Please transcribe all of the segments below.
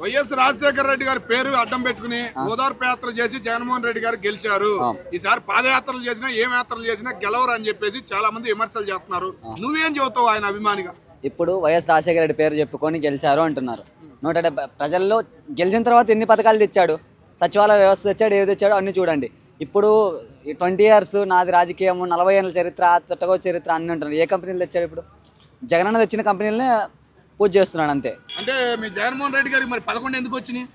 YS Rajasekhara Reddy గారి పేరు అడ్డం పెట్టుకుని ఓదార్పు యాత్ర చేసి జగన్మోహన్ రెడ్డి గారు గెలిచారు. ఈసారి పాదయాత్రలు చేసినా ఏం యాత్రలు చేసినా గెలవరు అని చెప్పేసి చాలా మంది విమర్శలు చేస్తున్నారు. నువ్వేం చెబుతావు ఆయన అభిమానిగా? ఇప్పుడు వైఎస్ రాజశేఖర రెడ్డి పేరు చెప్పుకొని గెలిచారు అంటున్నారు. 170 ప్రజల్లో గెలిచిన తర్వాత ఎన్ని పథకాలు తెచ్చాడు, సచివాలయ వ్యవస్థ తెచ్చాడు, ఏది తెచ్చాడో అన్ని చూడండి. ఇప్పుడు 20 years నాది రాజకీయం, 40 ఏళ్ళ చరిత్ర, తొట్టగో చరిత్ర అన్ని ఉంటున్నారు. ఏ కంపెనీలు తెచ్చాడు? ఇప్పుడు జగనన్న తెచ్చిన కంపెనీలనే పూజ చేస్తున్నాడు అంతే. అంటే మీ జగన్మోహన్ రెడ్డి గారికి మరి 11 ఎందుకు వచ్చినాయి?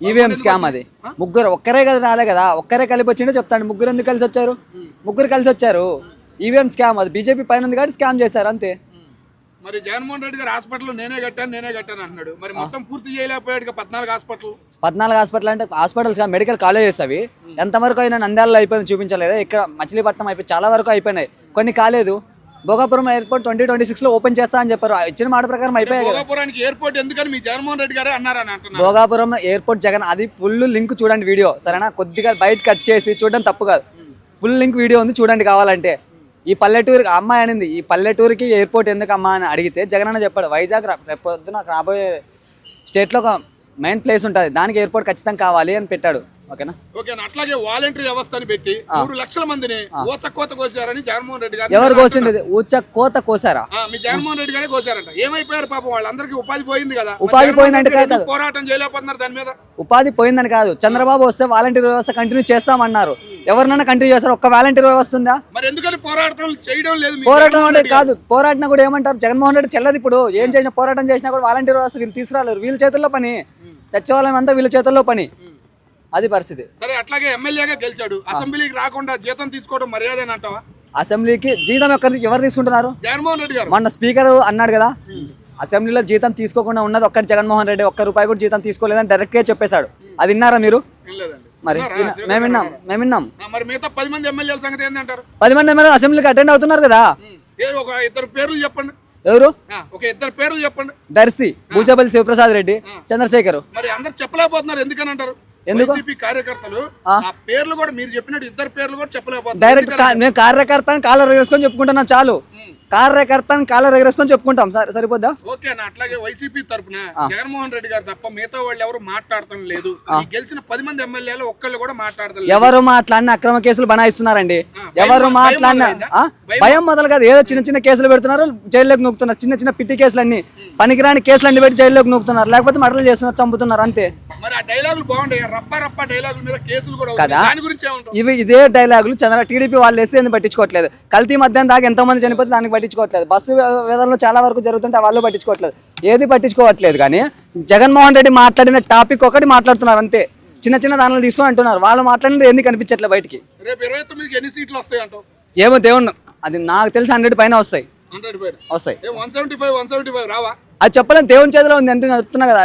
ఈవీఎం స్కామ్ అది. ముగ్గురు ఒక్కరే కదా రాలే కదా, ఒక్కరే కలిపి వచ్చిండే చెప్తాను. ముగ్గురు ఎందుకు కలిసి వచ్చారు? ముగ్గురు కలిసి వచ్చారు. ఈవీఎం స్కామ్ అది బీజేపీ పైన ఉంది కాబట్టి స్కామ్ చేశారు అంతే. మరి జగన్మోహన్ రెడ్డి గారు హాస్పిటల్ నేనే కట్టాను అంటున్నాడు. మరి మొత్తం పూర్తి చేయలేకపోయాడు. 14 హాస్పిటల్ అంటే హాస్పిటల్స్ మెడికల్ కాలేజెస్ అవి ఎంతవరకు అయినా నంద్యాలలో అయిపోయింది చూపించలేదు. ఇక్కడ మచిలీపట్నం అయిపోయి చాలా వరకు అయిపోయినాయి, కొన్ని కాలేదు. భోగాపురం ఎయిర్పోర్ట్ 2026లో ఓపెన్ చేస్తా అని చెప్పారు. ఇచ్చిన మాట ప్రకారం అయిపోయాయి. భోగాపురానికి ఎయిర్పోర్ట్ ఎందుకని మీ జగన్మోహన్ రెడ్డి గారే అన్నారని అంటున్నారు. భోగాపురం ఎయిర్పోర్ట్ జగన్ అది ఫుల్ లింక్ చూడండి వీడియో, సరేనా? కొద్దిగా బయట కట్ చేసి చూడడం తప్పు కాదు. ఫుల్ లింక్ వీడియో ఉంది చూడండి కావాలంటే. ఈ పల్లెటూరుకి అమ్మాయి అనింది, ఈ పల్లెటూరుకి ఎయిర్పోర్ట్ ఎందుకు అమ్మా అని అడిగితే జగన్ అన్న చెప్పాడు, వైజాగ్ రేపొద్దున రాబోయే స్టేట్లో ఒక మెయిన్ ప్లేస్ ఉంటుంది, దానికి ఎయిర్పోర్ట్ ఖచ్చితంగా కావాలి అని పెట్టాడు. ఓకేనా? అట్లాగే వాలంటరీ వ్యవస్థని పెట్టి 3 లక్షల మందిని ఊచకోత కోసారని జగన్మోహన్ రెడ్డి గారు. ఎవరు కోసింది? ఊచకోత కోసారా? మీ జగన్మోహన్ రెడ్డి గారే కోసారంట. ఏమైపోయారు పాపం వాళ్ళందరికీ? ఉపాధి పోయింది కదా. ఉపాధి పోయిందంటే కాదు, పోరాటం చేయలేకపోతున్నారు దాని మీద. ఉపాధి పోయిందని కాదు, చంద్రబాబు వస్తే వాలంటీర్ వ్యవస్థ కంటిన్యూ చేస్తామన్నారు. ఎవరినైనా కంటిన్యూ చేస్తారు, ఒక్క వాలంటీర్ వ్యవస్థ ఉందా? మరి ఎందుకని పోరాటం చేయడం లేదు? పోరాటం అంటే కాదు, పోరాటం కూడా ఏమంటారు, జగన్మోహన్ రెడ్డి చెల్లదు. ఇప్పుడు ఏం చేసినా పోరాటం చేసినా కూడా వాలంటీర్ వ్యవస్థ వీళ్ళు తీసుకురాలేరు. వీళ్ళ చేతుల్లో పని, సచివాలయం అంతా వీళ్ళ చేతుల్లో పని. అది పరిస్థితి. సరే, అట్లాగే ఎమ్మెల్యేగా గెలిచాడు, అసెంబ్లీకి రాకుండా జీతం తీసుకోవడం మర్యాద అంటావా? అసెంబ్లీకి జీతం ఎవరు తీసుకుంటున్నారు? జగన్మోహన్ రెడ్డి గారు. మొన్న స్పీకర్ అన్నాడు కదా, అసెంబ్లీలో జీతం తీసుకోకుండా ఉన్నది ఒక్కరి జగన్మోహన్ రెడ్డి, ₹1 కూడా జీతం తీసుకోలేదని డైరెక్ట్ గా చెప్పేశాడు. అది విన్నారా మీరు? మరి మేము విన్నాం. మరి మిగతా 10 మంది ఎమ్మెల్యేల సంగతి ఏంటంటారు? 10 మంది ఎమ్మెల్యేలు అసెంబ్లీకి అటెండ్ అవుతున్నారు కదా. ఒక 2 పేర్లు చెప్పండి. ఎవరు? ఒక 2 పేర్లు చెప్పండి. దర్శి, భూజపల్లి శివప్రసాద్ రెడ్డి, చంద్రశేఖర్. మరి అందరు చెప్పలేకపోతున్నారు ఎందుకని అంటారు? వైసీపీ కార్యకర్తలు ఆ పేర్లు కూడా మీరు చెప్పినట్టు 2 పేర్లు కూడా చెప్పలేకపోతున్నారు. డైరెక్ట్ మేము కార్యకర్తను కాలర్ ఎగరేసుకొని చెప్పుకుంటున్నాం చాలు. కార్యకర్తను కాలర్ ఎగరేసుకొని చెప్పుకుంటాం, సరిపోద్దా? ఓకే అన్న. అట్లాగే వైసీపీ తరఫున జగన్మోహన్ రెడ్డి గారు తప్ప మిగతా వాళ్ళు ఎవరు మాట్లాడటం లేదు. గెలిచిన 10 మంది ఎమ్మెల్యేలు ఒక్కళ్ళు కూడా మాట్లాడతారు. ఎవరు మాట్లాడిన అక్రమ కేసులు బనాయిస్తున్నారండి. ఎవరు మాట్లాడినా భయం మొదలు కాదు, ఏదో చిన్న కేసులు పెడుతున్నారు, జైల్లోకి నూకుతున్నారు. చిన్న పిట్టి కేసులన్నీ, పనికిరాని కేసులన్నీ పెట్టి జైల్లోకి నూకుతున్నారు, లేకపోతే మర్డర్లు చేస్తున్నారు, చంపుతున్నారు అంతే. మరి ఆ డైలాగులు బాగుంటాయి, రప్ప డైలాగుల మీద కేసులు కూడా కదా. దాని గురించి ఇదే డైలాగులు టీడీపీ వాళ్ళు వేసి పట్టించుకోవట్లేదు. కల్తీ మధ్యాహ్నం దాకా ఎంతో మంది చనిపోతే దానికి పట్టించుకోవట్లేదు. బస్సు వేదనలో చాలా వరకు జరుగుతుంటే వాళ్ళు పట్టించుకోవట్లేదు, ఏది పట్టించుకోవట్లేదు. కానీ జగన్మోహన్ రెడ్డి మాట్లాడిన టాపిక్ ఒకటి మాట్లాడుతున్నారు అంతే. చిన్న దానిలో తీసుకొని అంటున్నారు. వాళ్ళు మాట్లాడినది ఎందుకు కనిపించట్లేదు బయటికి. రేపు 29కి ఎన్ని సీట్లు వస్తాయి అంటావు? ఏమో దేవుడు, అది నాకు తెలిసి 100 పైన వస్తాయి. 175 రావా? అది చెప్పలేము, దేవుని చేతిలో ఉంది అంటే చెప్తున్నా కదా.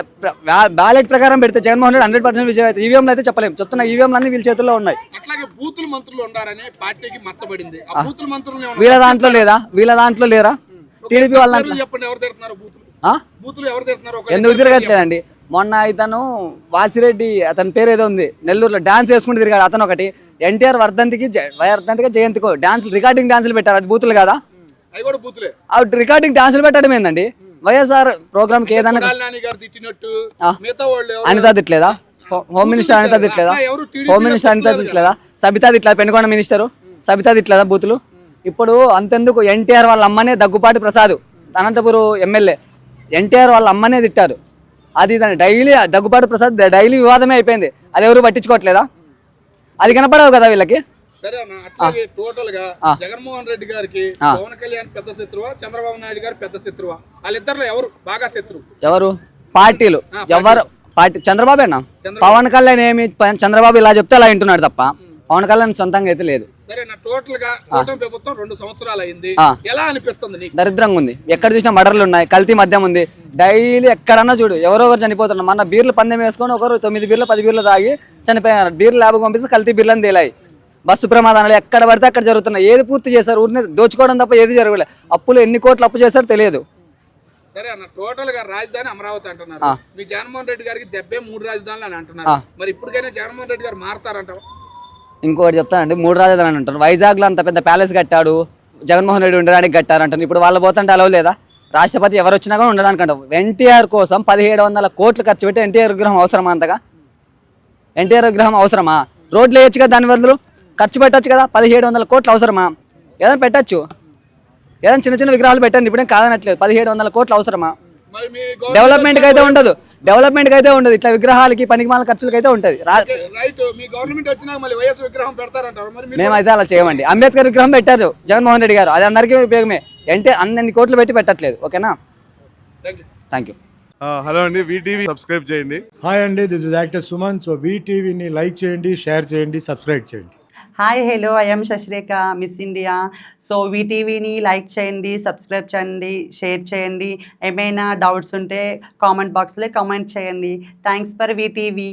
బ్యాలెట్ ప్రకారం పెడితే జగన్మోహన్ రెడ్డి 100% విజయం అయితే. ఈవీఎంలు అయితే చెప్పలేము, చెప్తున్నా ఈవీఎంలు అన్ని వీళ్ళ చేతుల్లో ఉన్నాయి. అట్లాగే బూతుల మంత్రులు ఉండారని పార్టీకి మచ్చబడింది. బూతుల మంత్రులు వీళ్ళ దాంట్లో లేదా? వీళ్ళ దాంట్లో లేరా? టీడీపీ వాళ్ళ చెప్పండి, ఎవరు తిడుతున్నారు బూతులు? ఎవరు తిడుతున్నారు? ఎందుకు తిరగట్లేదండి? మొన్న ఇతను వాసిరెడ్డి, అతని పేరు ఏదో ఉంది, నెల్లూరులో డాన్స్ వేసుకుంటూ తిరిగాడు అతను. ఒకటి ఎన్టీఆర్ వర్ధంతికి జయంతికో డాన్స్, రికార్డింగ్ డాన్సులు పెట్టారు. అది బూతులు కదా? రికార్డింగ్ డాన్సులు పెట్టడం ఏందండి? వైఎస్ఆర్ ప్రోగ్రామ్ కి ఏదైనా అనిత తిట్లేదా? హోమ్ మినిస్టర్ అనిత తిట్లేదా? హోమ్ మినిస్టర్ అనిత తిట్లేదా? సబితా తిట్లేదా? పెనుకొండ మినిస్టర్ సబితా తిట్లేదా బూతులు? ఇప్పుడు అంతెందుకు, ఎన్టీఆర్ వాళ్ళ అమ్మనే దగ్గుపాటి ప్రసాద్, అనంతపురం ఎమ్మెల్యే, ఎన్టీఆర్ వాళ్ళ అమ్మనే తిట్టారు. అది డైలీ దగ్గుపాటి ప్రసాద్ డైలీ వివాదమే అయిపోయింది. అది ఎవరు పట్టించుకోవట్లేదా? అది కనపడవు కదా వీళ్ళకి. సరే అన్న. అట్లాగే టోటల్ గా జగన్మోహన్ రెడ్డి గారికి పవన్ కళ్యాణ్ పెద్ద శత్రువా, చంద్రబాబు నాయుడు గారు పెద్ద శత్రువా? వాళ్ళిద్దరిలో ఎవరు బాగా శత్రువు? ఎవరు? పార్టీలు ఎవరు? పార్టీ చంద్రబాబేనా? పవన్ కళ్యాణ్ ఏమి చంద్రబాబు ఇలా చెప్తే అలా వింటున్నాడు తప్ప పవన్ కళ్యాణ్ సొంతంగా అయితే లేదు. సరే నా టోటల్ గా ప్రభుత్వం 2 సంవత్సరాలు అయింది, ఎలా అనిపిస్తుంది నీకు? దరిద్రంగా ఉంది. ఎక్కడ చూసినా మర్డర్లు ఉన్నాయి, కల్తీ మద్యం ఉంది. డైలీ ఎక్కడన్నా చూడు ఎవరో ఒకరు చనిపోతున్నారు. మన బీర్లు పందెం వేసుకొని ఒకరు 9 బీర్లు 10 బీర్లు తాగి చనిపోయారు. బీర్లు ల్యాబ్కి పంపిస్తే కల్తీ బీర్లను తేలాయి. బస్సు ప్రమాదాలు ఎక్కడ పడితే అక్కడ జరుగుతున్నాయి. ఏది పూర్తి చేశారు? ఊరిని దోచుకోవడం తప్ప ఏది జరగలేదు. అప్పులు ఎన్ని కోట్లు అప్పు చేశారో తెలియదు. సరే అన్న, టోటల్ గా రాజధాని అమరావతి అంటున్నారు. మీ జగన్మోహన్ రెడ్డి గారికి 3 రాజధానులు అని అంటున్నారు. మరి ఇప్పటికైనా జగన్మోహన్ రెడ్డి గారు మారుతారంటావా? ఇంకోటి చెప్తానండి, 3 రాజధానులు అంటారు. వైజాగ్లో అంత పెద్ద ప్యాలెస్ కట్టాడు, జగన్మోహన్ రెడ్డి ఉండడానికి కట్టారంటారు. ఇప్పుడు వాళ్ళు పోతుంటే అలవ్ లేదా? రాష్ట్రపతి ఎవరు వచ్చినా కూడా ఉండడానికి అంటాం. ఎన్టీఆర్ కోసం 1700 కోట్లు ఖర్చు పెట్టి ఎన్టీఆర్ విగ్రహం అవసరమా? అంతగా ఎన్టీఆర్ విగ్రహం అవసరమా? రోడ్లు వేయచ్చు కదా, దాని బదులు ఖర్చు పెట్టచ్చు కదా. 1700 కోట్లు అవసరమా? ఏదైనా పెట్టచ్చు, ఏదైనా చిన్న చిన్న విగ్రహాలు పెట్టండి, ఇప్పుడేం కాదనట్లేదు. 1700 కోట్లు అవసరమా? డెవలప్మెంట్కి అయితే ఉండదు, డెవలప్మెంట్కి అయితే ఉండదు, ఇట్లా విగ్రహాలకి పనికిమాల ఖర్చులకి అయితే ఉంటుంది. మేమైతే అలా చేయమండి. అంబేద్కర్ విగ్రహం పెట్టారు జగన్మోహన్ రెడ్డి గారు, అది అందరికీ ఉపయోగమే. అంటే అన్ని కోట్లు పెట్టి పెట్టట్లేదు. ఓకేనా, థ్యాంక్ యూ. హలో అండి, వీటీవీ సబ్స్క్రైబ్ చేయండి. హాయ్ అండి, this is actor Suman. So వీటీవీని లైక్ చేయండి, షేర్ చేయండి, సబ్స్క్రైబ్ చేయండి. Hi hello, I'm Shashirekha, Miss India. So వీటీవీని లైక్ చేయండి, సబ్స్క్రైబ్ చేయండి, షేర్ చేయండి. ఏమైనా డౌట్స్ ఉంటే కామెంట్ బాక్స్లో కామెంట్ చేయండి. Thanks for VTV.